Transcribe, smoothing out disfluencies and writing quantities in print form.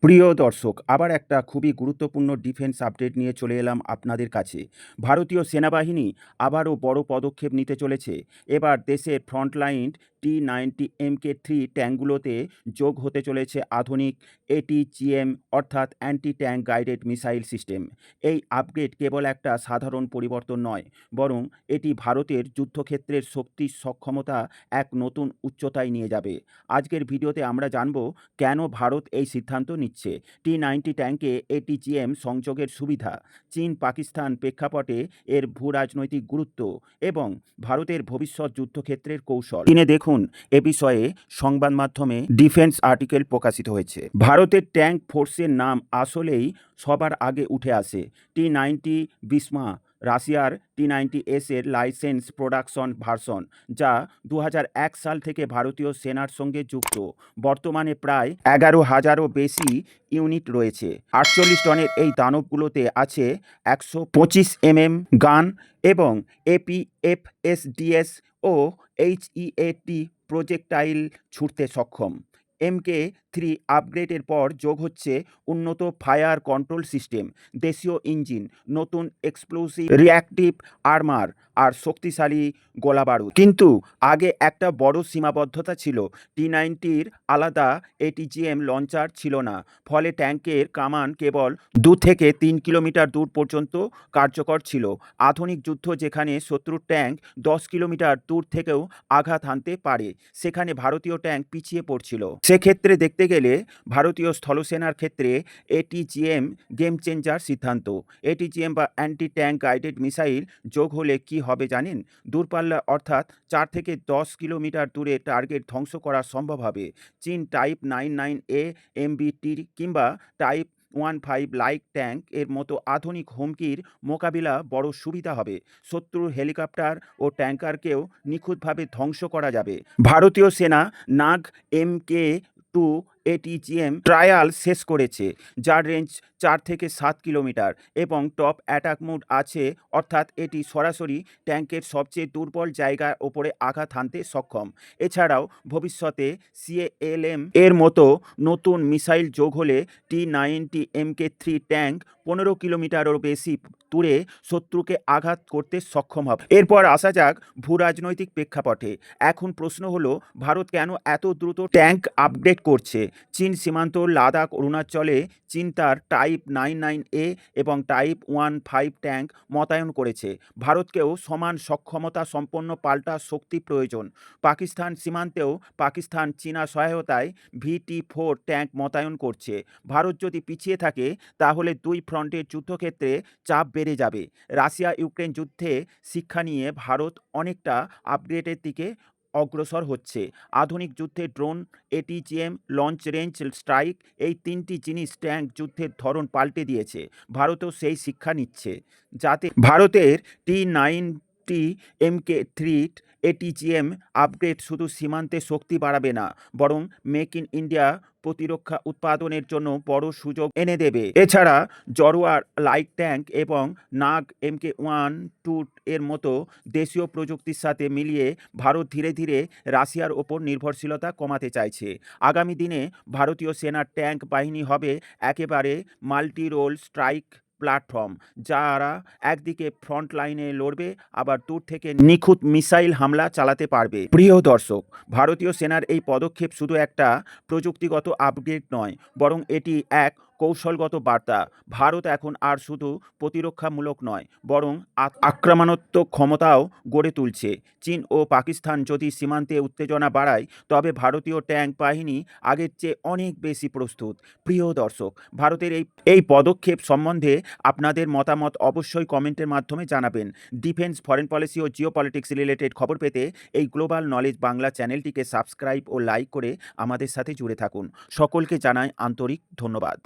প্রিয় দর্শক, আবার একটা খুবই গুরুত্বপূর্ণ ডিফেন্স আপডেট নিয়ে চলে এলাম আপনাদের কাছে। ভারতীয় সেনাবাহিনী আবারও বড় পদক্ষেপ নিতে চলেছে। এবার দেশের ফ্রন্টলাইন T-90 MK3 ট্যাঙ্কগুলোতে যোগ হতে চলেছে আধুনিক ATGM অর্থাৎ anti tank guided missile system. এই আপগ্রেড কেবল একটা সাধারণ পরিবর্তন নয়, বরং এটি ভারতের যুদ্ধক্ষেত্রের শক্তি সক্ষমতা এক নতুন উচ্চতায় নিয়ে যাবে। আজকের ভিডিওতে আমরা জানব কেন ভারত এই সিদ্ধান্ত নিচ্ছে, T-90 ট্যাঙ্কে ATGM সংযোগের সুবিধা, চীন পাকিস্তান প্রেক্ষাপটে এর ভূরাজনৈতিক গুরুত্ব এবং ভারতের ভবিষ্যৎ যুদ্ধক্ষেত্রের কৌশল। দেখুন, এ বিষয়ে সংবাদ মাধ্যমে ডিফেন্স আর্টিকেল প্রকাশিত হয়েছে। ভারতের ট্যাঙ্ক ফোর্সের নাম আসলেই সবার আগে উঠে আসে। T-90 বিসমা রাশিয়ার T-90S এর লাইসেন্স প্রোডাকশন ভার্সন, যা 2001 সাল থেকে ভারতীয় সেনার সঙ্গে যুক্ত। বর্তমানে প্রায় 11,000-এরও বেশি ইউনিট রয়েছে। 48 টনের এই দানবগুলোতে আছে 125 গান এবং APFSDS ও HEAT প্রজেক্টাইল ছুটতে সক্ষম। MK3 আপগ্রেডের পর যোগ হচ্ছে উন্নত ফায়ার কন্ট্রোল সিস্টেম, দেশীয় ইঞ্জিন, নতুন এক্সপ্লোসিভ রিঅ্যাক্টিভ আর্মার আর শক্তিশালী গোলাবারুদ। কিন্তু আগে একটা বড় সীমাবদ্ধতা ছিল, T-90-র আলাদা ATGM লঞ্চার ছিল না। ফলে ট্যাঙ্কের কামান কেবল 2 থেকে 3 কিলোমিটার দূর পর্যন্ত কার্যকর ছিল। আধুনিক যুদ্ধ যেখানে শত্রুর ট্যাঙ্ক 10 কিলোমিটার দূর থেকেও আঘাত হানতে পারে, সেখানে ভারতীয় ট্যাঙ্ক পিছিয়ে পড়ছিল। সেক্ষেত্রে দেখতে গেলে ভারতীয় স্থলসেনার ক্ষেত্রে ATGM গেম চেঞ্জার সিদ্ধান্ত। ATGM বা অ্যান্টি ট্যাঙ্ক গাইডেড মিসাইল যোগ হলে কি হবে জানেন? দূরপাল্লা অর্থাৎ 4 থেকে 10 কিলোমিটার দূরে টার্গেট ধ্বংস করা সম্ভব হবে। চীন টাইপ 99A MBT কিংবা টাইপ 15 লাইক ট্যাঙ্ক এর মতো আধুনিক হুমকির মোকাবিলা বড় সুবিধা হবে। শত্রুর হেলিকপ্টার ও ট্যাঙ্কারকেও নিখুঁতভাবে ধ্বংস করা যাবে। ভারতীয় সেনা নাগ MK2 ATGM ট্রায়াল শেষ করেছে, যার রেঞ্জ 4 থেকে 7 কিলোমিটার এবং টপ অ্যাটাক মোড আছে, অর্থাৎ এটি সরাসরি ট্যাঙ্কের সবচেয়ে দুর্বল জায়গার ওপরে আঘাত হানতে সক্ষম। এছাড়াও ভবিষ্যতে CALM এর মতো নতুন মিসাইল যোগ হলে T-90 MK3 ট্যাঙ্ক 15 কিলোমিটারেরও বেশি দূরে শত্রুকে আঘাত করতে সক্ষম হবে। এরপর আসা যাক ভূরাজনৈতিক প্রেক্ষাপটে। এখন প্রশ্ন হলো, ভারত কেন এত দ্রুত ট্যাঙ্ক আপগ্রেড করছে? চীন সীমান্ত লাদাখ অরুণাচলে চীন তার টাইপ 99A এবং টাইপ 15 ট্যাঙ্ক মোতায়েন করেছে। ভারতকেও সমান সক্ষমতা সম্পন্ন পাল্টা শক্তি প্রয়োজন। পাকিস্তান সীমান্তেও পাকিস্তান চীনা সহায়তায় VT-4 ট্যাঙ্ক মোতায়েন করছে। ভারত যদি পিছিয়ে থাকে তাহলে দুই ফ্রন্টের যুদ্ধক্ষেত্রে চাপ বেড়ে যাবে। রাশিয়া ইউক্রেন যুদ্ধে শিক্ষা নিয়ে ভারত অনেকটা আপগ্রেডের দিকে অগ্রসর হচ্ছে। আধুনিক যুদ্ধে drone, ATGM, launch range strike, এই 3টি জিনিস ট্যাঙ্ক যুদ্ধের ধরন পাল্টে দিয়েছে। ভারতও সেই শিক্ষা নিচ্ছে, যাতে ভারতের T-90 MK3 ATGM আপগ্রেড শুধু সীমান্তে শক্তি বাড়াবে না, বরং মেক ইন ইন্ডিয়া প্রতিরক্ষা উৎপাদনের জন্য বড় সুযোগ এনে দেবে। এছাড়া জরোয়ার লাইট ট্যাঙ্ক এবং নাগ MK12 এর মতো দেশীয় প্রযুক্তির সাথে মিলিয়ে ভারত ধীরে ধীরে রাশিয়ার ওপর নির্ভরশীলতা কমাতে চাইছে। আগামী দিনে ভারতীয় সেনার ট্যাঙ্ক বাহিনী হবে একেবারে মাল্টি রোল স্ট্রাইক প্ল্যাটফর্ম, যারা একদিকে ফ্রন্ট লাইনে লড়বে, আবার দূর থেকে নিখুঁত মিসাইল হামলা চালাতে পারবে। প্রিয় দর্শক, ভারতীয় সেনার এই পদক্ষেপ শুধু একটা প্রযুক্তিগত আপগ্রেড নয়, বরং এটি এক কৌশলগত বার্তা। ভারত এখন আর শুধু প্রতিরক্ষামূলক নয়, বরং আক্রমণাত্মক ক্ষমতাও গড়ে তুলছে। চীন ও পাকিস্তান যদি সীমান্তে উত্তেজনা বাড়ায়, তবে ভারতীয় ট্যাঙ্ক বাহিনী আগের চেয়ে অনেক বেশি প্রস্তুত। প্রিয় দর্শক, ভারতের এই পদক্ষেপ সম্বন্ধে আপনাদের মতামত অবশ্যই কমেন্টের মাধ্যমে জানাবেন। ডিফেন্স, ফরেন পলিসি ও জিও পলিটিক্স রিলেটেড খবর পেতে এই গ্লোবাল নলেজ বাংলা চ্যানেলটিকে সাবস্ক্রাইব ও লাইক করে আমাদের সাথে জুড়ে থাকুন। সকলকে জানাই আন্তরিক ধন্যবাদ।